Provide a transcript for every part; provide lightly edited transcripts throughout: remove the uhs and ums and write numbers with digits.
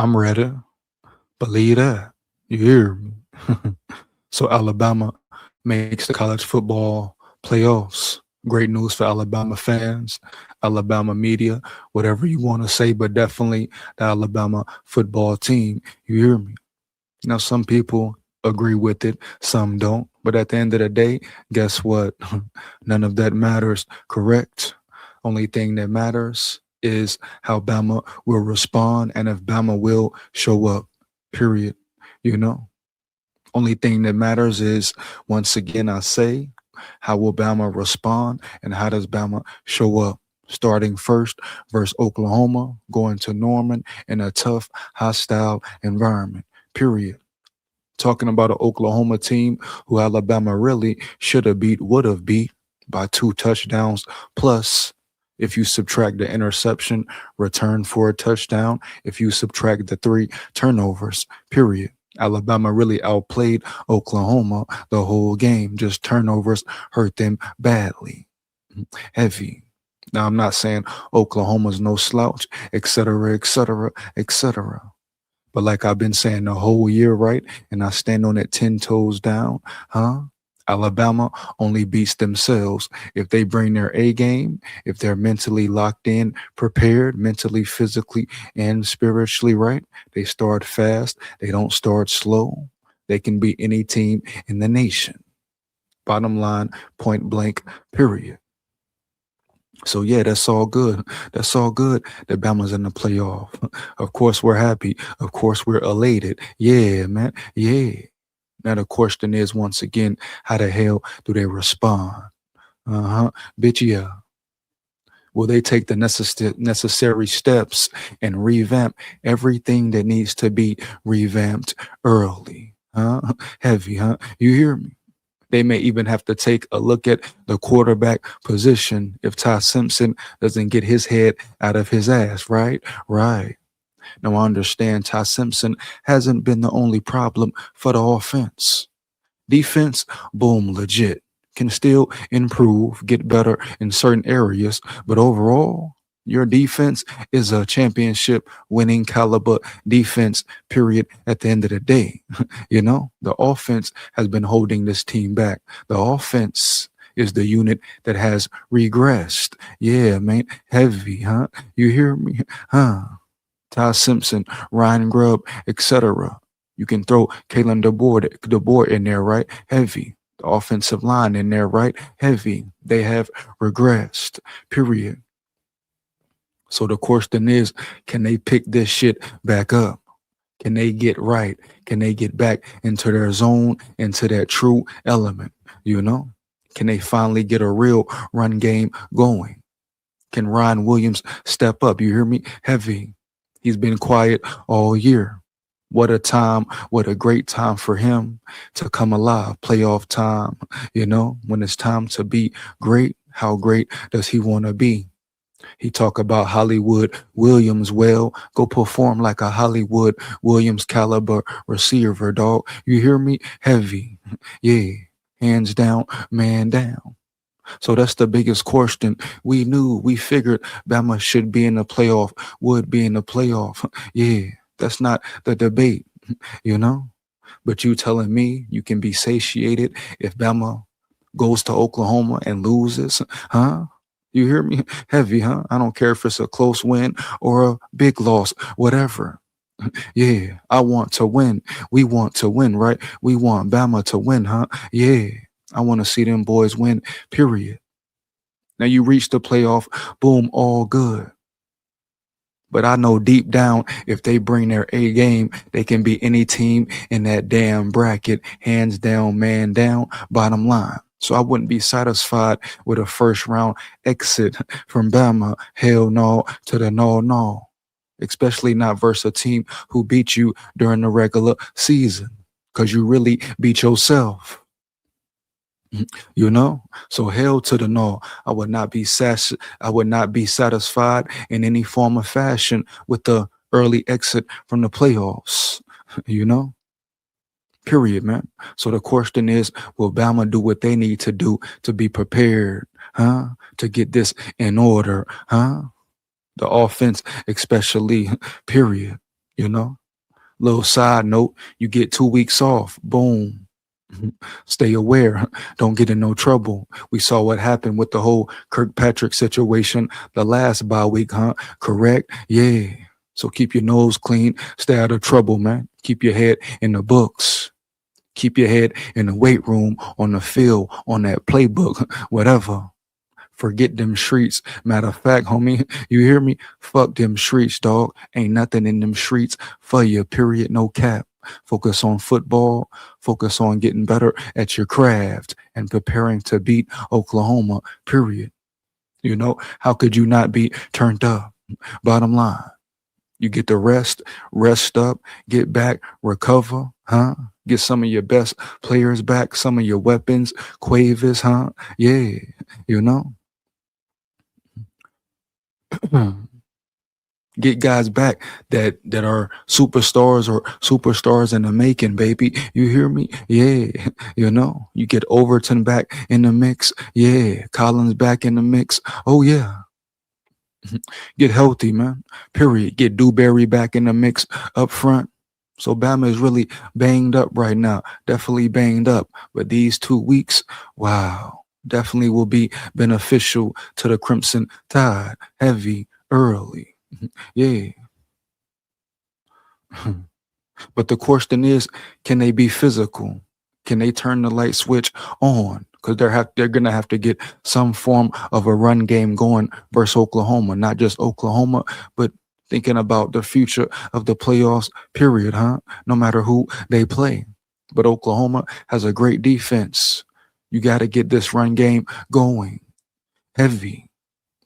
I'm ready. Believe that. You hear me? So Alabama makes the college football playoffs. Great news for Alabama fans, Alabama media, whatever you want to say, but definitely the Alabama football team. You hear me? Now, some people agree with it, some don't. But at the end of the day, guess what? None of that matters, correct? Only thing that matters is how Bama will respond and if Bama will show up, period. You know? Only thing that matters is, once again, I say, how will Bama respond and how does Bama show up? Starting first versus Oklahoma, going to Norman in a tough, hostile environment, period. Talking about an Oklahoma team who Alabama really should have beat, would have beat by 2 touchdowns. Plus, if you subtract the interception return for a touchdown, if you subtract the 3 turnovers, period. Alabama really outplayed Oklahoma the whole game. Just turnovers hurt them badly, heavy. Now, I'm not saying Oklahoma's no slouch, et cetera, et cetera, et cetera. But like I've been saying the whole year, right? And I stand on it 10 toes down, huh? Alabama only beats themselves if they bring their A game, if they're mentally locked in, prepared, mentally, physically, and spiritually, right? They start fast, they don't start slow. They can beat any team in the nation. Bottom line, point blank, period. So yeah, that's all good. That's all good that Bama's in the playoff. Of course we're happy. Of course we're elated. Yeah, man. Yeah. Now the question is once again, how the hell do they respond? Uh-huh. Bitch, yeah. Will they take the necessary steps and revamp everything that needs to be revamped early? Huh? Heavy, huh? You hear me? They may even have to take a look at the quarterback position if Ty Simpson doesn't get his head out of his ass, right? Right. Now, I understand Ty Simpson hasn't been the only problem for the offense. Defense, boom, legit. Can still improve, get better in certain areas, but overall, your defense is a championship winning caliber defense, period, at the end of the day. The offense has been holding this team back. The offense is the unit that has regressed. Yeah, man, heavy, huh? You hear me? Huh? Ty Simpson, Ryan Grubb, etc. You can throw Kalen DeBoer in there, right? Heavy. The offensive line in there, right? Heavy. They have regressed, period. So the question is, can they pick this shit back up? Can they get right? Can they get back into their zone, into that true element? Can they finally get a real run game going? Can Ryan Williams step up? You hear me? Heavy. He's been quiet all year. What a time, what a great time for him to come alive. Playoff time, when it's time to be great, how great does he want to be? He talk about Hollywood Williams. Well, go perform like a Hollywood Williams caliber receiver, dog. You hear me? Heavy. Yeah. Hands down, man down. So that's the biggest question. We figured Bama should be in the playoff, would be in the playoff. Yeah, that's not the debate, you know? But you telling me you can be satiated if Bama goes to Oklahoma and loses, huh? You hear me? Heavy, huh? I don't care if it's a close win or a big loss, whatever. Yeah, I want to win. We want to win, right? We want Bama to win, huh? Yeah, I want to see them boys win, period. Now you reach the playoff, boom, all good. But I know deep down, if they bring their A game, they can beat any team in that damn bracket, hands down, man down, bottom line. So I wouldn't be satisfied with a first round exit from Bama, hell no, to the no. Especially not versus a team who beat you during the regular season. Because you really beat yourself. So hell to the no. I would not be satisfied in any form or fashion with the early exit from the playoffs. Period, man. So the question is, will Bama do what they need to do to be prepared, huh? To get this in order, huh? The offense, especially, period. you know? Little side note, you get 2 weeks off. Boom. Stay aware. Don't get in no trouble. We saw what happened with the whole Kirkpatrick situation the last bye week, huh? Correct? Yeah. So keep your nose clean. Stay out of trouble, man. Keep your head in the books. Keep your head in the weight room, on the field, on that playbook, whatever. Forget them streets. Matter of fact, homie, you hear me? Fuck them streets, dog. Ain't nothing in them streets for you, period. No cap. Focus on football. Focus on getting better at your craft and preparing to beat Oklahoma, period. You know, how could you not be turned up? Bottom line, you get the rest up, get back, recover, huh? Get some of your best players back, some of your weapons, Quavis, huh? Yeah, you know. Get guys back that are superstars or superstars in the making, baby. You hear me? Yeah. You know, you get Overton back in the mix. Yeah. Collins back in the mix. Oh yeah. Get healthy, man. Period. Get Dewberry back in the mix up front. So Bama is really banged up right now. Definitely banged up. But these 2 weeks, wow, definitely will be beneficial to the Crimson Tide. Heavy, early. Yeah. But the question is, can they be physical? Can they turn the light switch on? Because they're gonna have to get some form of a run game going versus Oklahoma, not just Oklahoma, but thinking about the future of the playoffs, period, huh? No matter who they play. But Oklahoma has a great defense. You got to get this run game going. Heavy.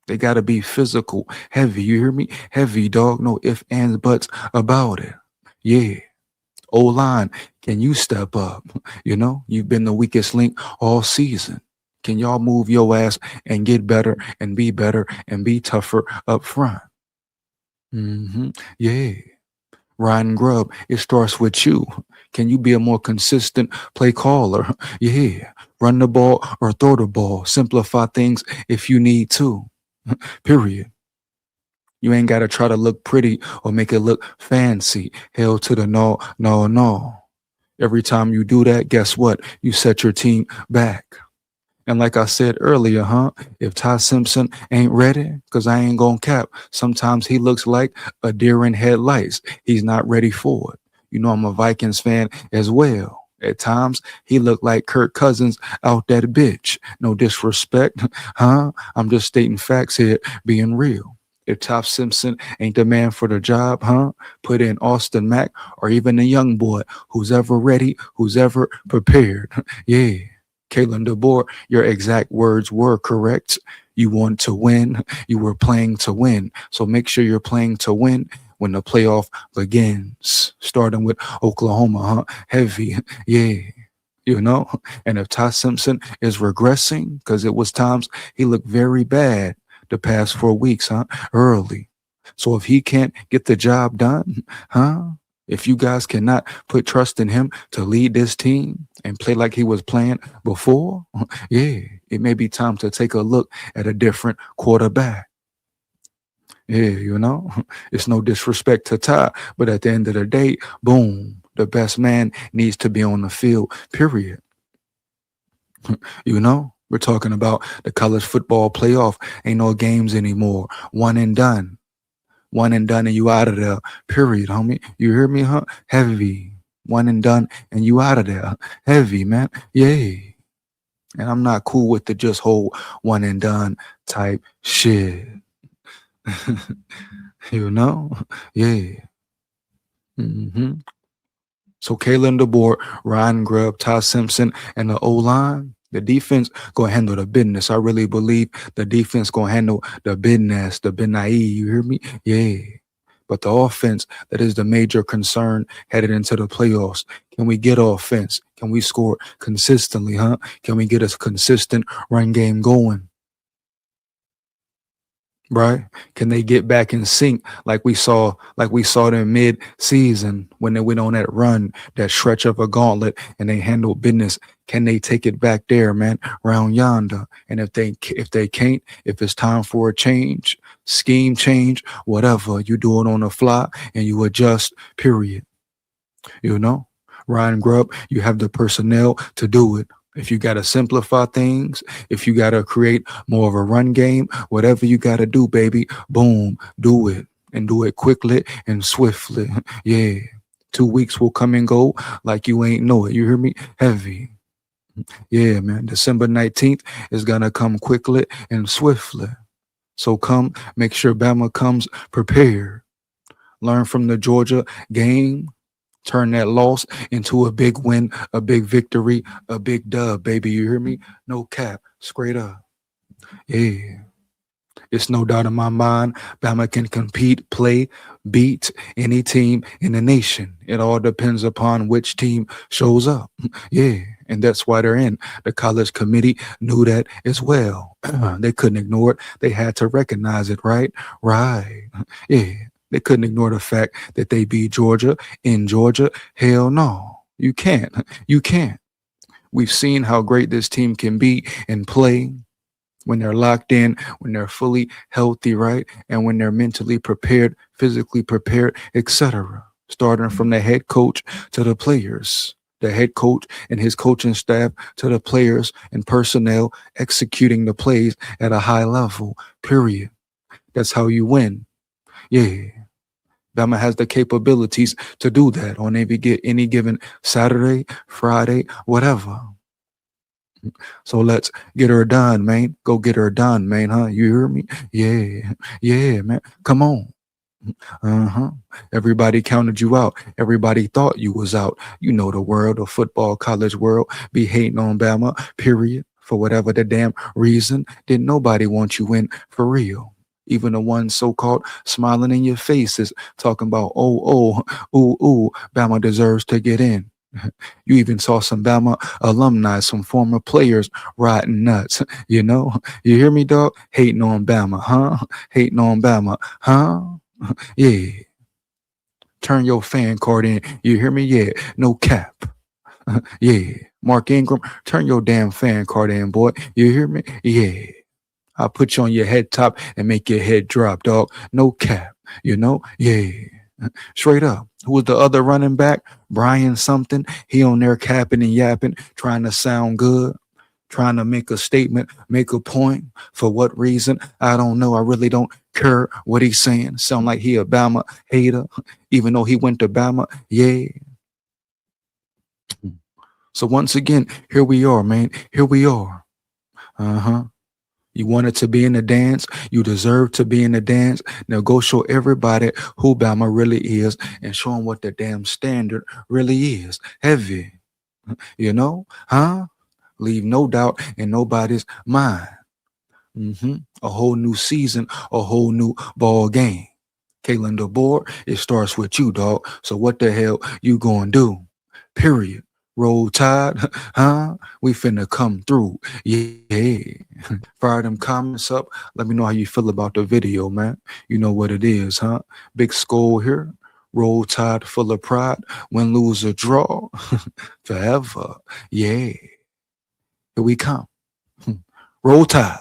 They got to be physical. Heavy. You hear me? Heavy, dog. No ifs, ands, buts about it. Yeah. O-line, can you step up? You know, you've been the weakest link all season. Can y'all move your ass and get better and be tougher up front? Yeah. Ryan Grubb, it starts with you. Can you be a more consistent play caller? Yeah. Run the ball or throw the ball. Simplify things if you need to. Period. You ain't got to try to look pretty or make it look fancy. Hell to the no, no, no. Every time you do that, guess what? You set your team back. And like I said earlier, huh? If Ty Simpson ain't ready, because I ain't gonna cap, sometimes he looks like a deer in headlights. He's not ready for it. You know, I'm a Vikings fan as well. At times, he looked like Kirk Cousins out that bitch. No disrespect, huh? I'm just stating facts here, being real. If Top Simpson ain't the man for the job, huh? Put in Austin Mack or even a young boy who's ever ready, who's ever prepared. Yeah. Kalen DeBoer, your exact words were correct. You want to win. You were playing to win. So make sure you're playing to win when the playoff begins. Starting with Oklahoma, huh? Heavy. Yeah. You know? And if Ty Simpson is regressing, because it was times he looked very bad the past 4 weeks, huh? Early. So if he can't get the job done, huh? If you guys cannot put trust in him to lead this team and play like he was playing before, yeah, it may be time to take a look at a different quarterback. Yeah, you know, it's no disrespect to Ty, but at the end of the day, boom, the best man needs to be on the field, period. You know, we're talking about the college football playoff. Ain't no games anymore. One and done. One and done and you out of there. Period, homie. You hear me, huh? Heavy. One and done and you out of there. Heavy, man. Yay. And I'm not cool with the just whole one and done type shit. You know? Yeah. So Kalen DeBoer, Ryan Grubb, Ty Simpson, and the O-line, the defense gonna handle the business. I really believe the defense gonna handle the business, the business. You hear me? Yeah. But the offense, that is the major concern headed into the playoffs. Can we get offense? Can we score consistently, huh? Can we get a consistent run game going? right? Can they get back in sync like we saw them mid season when they went on that run, that stretch of a gauntlet, and they handled business? Can they take it back there, man, round yonder? And if they can't, if it's time for a change, scheme change, whatever, you do it on the fly and you adjust. Period. You know, Ryan Grubb, you have the personnel to do it. If you got to simplify things, if you got to create more of a run game, whatever you got to do, baby, boom, do it and do it quickly and swiftly. Yeah. 2 weeks will come and go like you ain't know it. You hear me? Heavy. Yeah, man. December 19th is going to come quickly and swiftly. So come, make sure Bama comes prepared. Learn from the Georgia game. Turn that loss into a big win, a big victory, a big dub, baby. You hear me? No cap. Straight up. Yeah. It's no doubt in my mind, Bama can compete, play, beat any team in the nation. It all depends upon which team shows up. Yeah. And that's why they're in. The college committee knew that as well. They couldn't ignore it. They had to recognize it, right? Right. Yeah. They couldn't ignore the fact that they beat Georgia in Georgia. Hell no. You can't. You can't. We've seen how great this team can be and play when they're locked in, when they're fully healthy, right? And when they're mentally prepared, physically prepared, etc. Starting from the head coach to the players, the head coach and his coaching staff to the players and personnel executing the plays at a high level, period. That's how you win. Yeah. Bama has the capabilities to do that on any given Saturday, Friday, whatever. So let's get her done, man. Go get her done, man, huh? You hear me? Yeah. Yeah, man. Come on. Uh-huh. Everybody counted you out. Everybody thought you was out. You know the world, the football college world, be hating on Bama, period. For whatever the damn reason. Didn't nobody want you in for real. Even the ones so-called smiling in your faces, talking about, ooh, Bama deserves to get in. You even saw some Bama alumni, some former players riding nuts. You know, you hear me, dog? Hating on Bama, huh? Hating on Bama, huh? Yeah. Turn your fan card in. You hear me? Yeah. No cap. Yeah. Mark Ingram, turn your damn fan card in, boy. You hear me? Yeah. I'll put you on your head top and make your head drop, dog. No cap. You know? Yeah. Straight up. Who was the other running back? Brian something. He on there capping and yapping, trying to sound good, trying to make a statement, make a point. For what reason? I don't know. I really don't care what he's saying. Sound like he a Bama hater, even though he went to Bama. Yeah. So once again, here we are, man. Here we are. Uh-huh. You wanted to be in the dance. You deserve to be in the dance. Now go show everybody who Bama really is and show them what the damn standard really is. Heavy, you know? Huh? Leave no doubt in nobody's mind. A whole new season, a whole new ball game. Kalen DeBoer, it starts with you, dog. So what the hell you gonna do? Period. Roll Tide, huh? We finna come through. Yeah. Fire them comments up. Let me know how you feel about the video, man. You know what it is, huh? Big skull here. Roll Tide full of pride. Win, lose, or draw. Forever. Yeah. Here we come. Roll Tide.